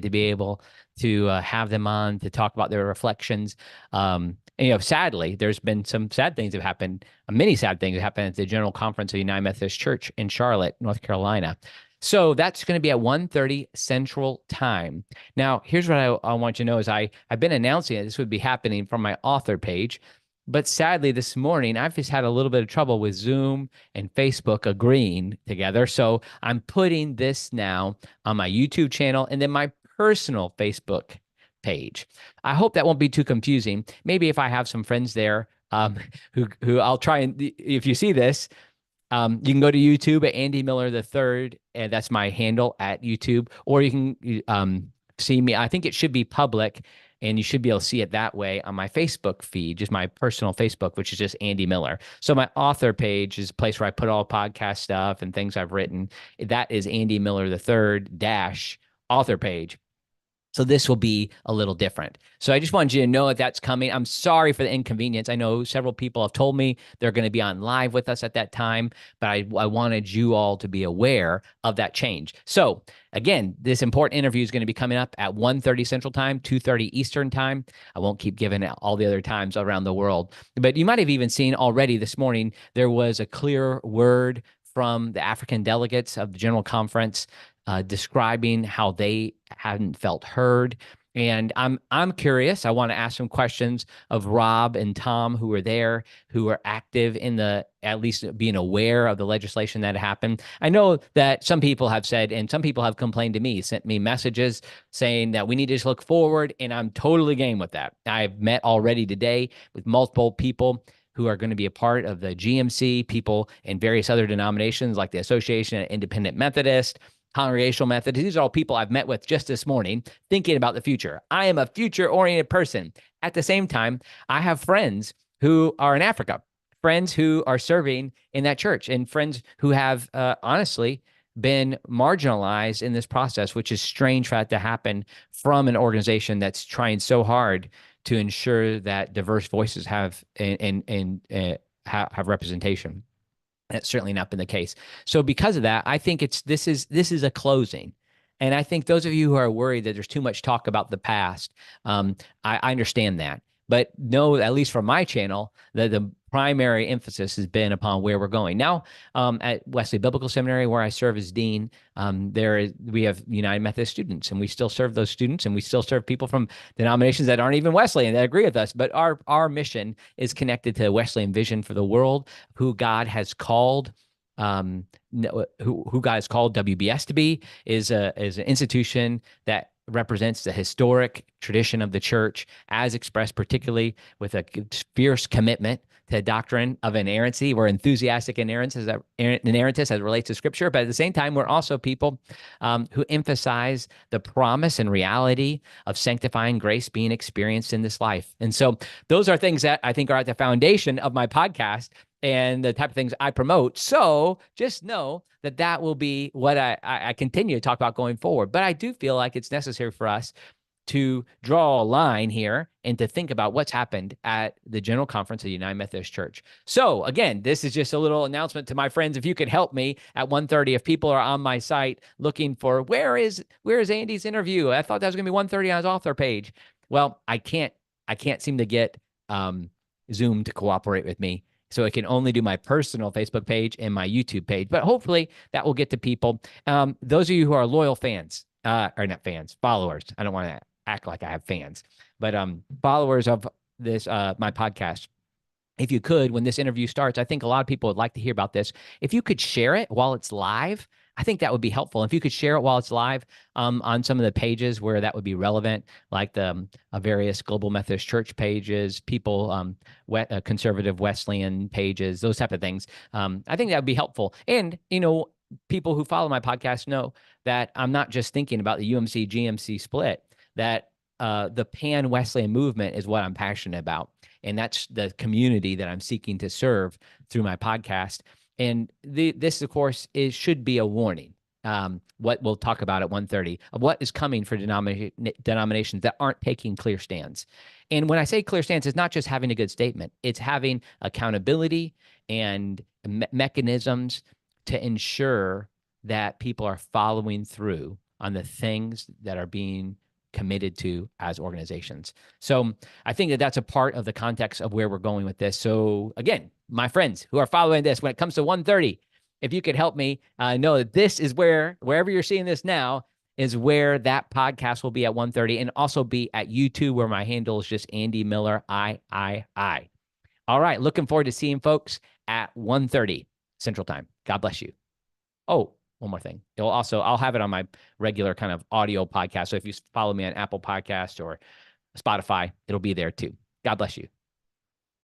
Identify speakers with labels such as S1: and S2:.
S1: to be able to have them on to talk about their reflections. And, sadly, there's been some sad things that have happened, many sad things that happened at the General Conference of the United Methodist Church in Charlotte, North Carolina. So that's going to be at 1:30 Central Time. Now, here's what I want you to know is I've been announcing it. This would be happening from my author page. But sadly, this morning, I've just had a little bit of trouble with Zoom and Facebook agreeing together. So I'm putting this now on my YouTube channel and then my personal Facebook page. I hope that won't be too confusing. Maybe if I have some friends there who I'll try and if you see this, you can go to YouTube at Andy Miller the Third, and that's my handle at YouTube, or you can see me. I think it should be public, and you should be able to see it that way on my Facebook feed, just my personal Facebook, which is just Andy Miller. So my author page is a place where I put all podcast stuff and things I've written. That is Andy Miller the Third dash author page. So this will be a little different. So I just wanted you to know that that's coming. I'm sorry for the inconvenience. I know several people have told me they're going to be on live with us at that time, but I wanted you all to be aware of that change. So again, this important interview is going to be coming up at 1:30 Central Time, 2:30 Eastern Time. I won't keep giving all the other times around the world, but you might have even seen already this morning, there was a clear word from the African delegates of the General Conference describing how they hadn't felt heard. And I'm curious. I want to ask some questions of Rob and Tom, who were there, who are active in at least being aware of the legislation that happened. I know that some people have said, and some people have complained to me, sent me messages saying that we need to just look forward, and I'm totally game with that. I've met already today with multiple people who are going to be a part of the GMC, people in various other denominations like the Association of Independent Methodists, Congregational Methodist. These are all people I've met with just this morning thinking about the future. I am a future-oriented person. At the same time, I have friends who are in Africa, friends who are serving in that church, and friends who have honestly been marginalized in this process, which is strange for that to happen from an organization that's trying so hard to ensure that diverse voices have have representation. That's certainly not been the case. So because of that, I think this is a closing. And I think those of you who are worried that there's too much talk about the past, I understand that. But no, at least from my channel, that the primary emphasis has been upon where we're going. Now, at Wesley Biblical Seminary, where I serve as dean, we have United Methodist students, and we still serve those students, and we still serve people from denominations that aren't even Wesleyan that agree with us. But our mission is connected to Wesleyan vision for the world, who God has called. Who God has called WBS to be is an institution that represents the historic tradition of the church as expressed particularly with a fierce commitment to doctrine of inerrancy. We're enthusiastic inerrantists as it relates to scripture, but at the same time, we're also people who emphasize the promise and reality of sanctifying grace being experienced in this life. And so those are things that I think are at the foundation of my podcast and the type of things I promote. So just know that will be what I continue to talk about going forward. But I do feel like it's necessary for us to draw a line here and to think about what's happened at the General Conference of the United Methodist Church. So again, this is just a little announcement to my friends. If you could help me at 1:30, if people are on my site looking for where is Andy's interview? I thought that was going to be 1:30 on his author page. Well, I can't seem to get Zoom to cooperate with me. So I can only do my personal Facebook page and my YouTube page, but hopefully that will get to people. Those of you who are loyal fans, or not fans, followers. I don't want to act like I have fans, but followers of this, my podcast. If you could, when this interview starts, I think a lot of people would like to hear about this. If you could share it while it's live, I think that would be helpful. If you could share it while it's live on some of the pages where that would be relevant, like the various Global Methodist Church pages, people, conservative Wesleyan pages, those type of things. I think that would be helpful. And, people who follow my podcast know that I'm not just thinking about the UMC GMC split, that the pan Wesleyan movement is what I'm passionate about. And that's the community that I'm seeking to serve through my podcast. And this, of course, should be a warning. What we'll talk about at 1:30 of what is coming for denominations that aren't taking clear stands. And when I say clear stance, it's not just having a good statement. It's having accountability and mechanisms to ensure that people are following through on the things that are being committed to as organizations. So I think that that's a part of the context of where we're going with this. So again, my friends who are following this, when it comes to 1:30, if you could help me know that this is wherever you're seeing this now, is where that podcast will be at 1:30, and also be at YouTube, where my handle is just Andy Miller III. All right, looking forward to seeing folks at 1:30 Central Time. God bless you. Oh, one more thing. I'll have it on my regular kind of audio podcast. So if you follow me on Apple Podcast or Spotify, it'll be there too. God bless you.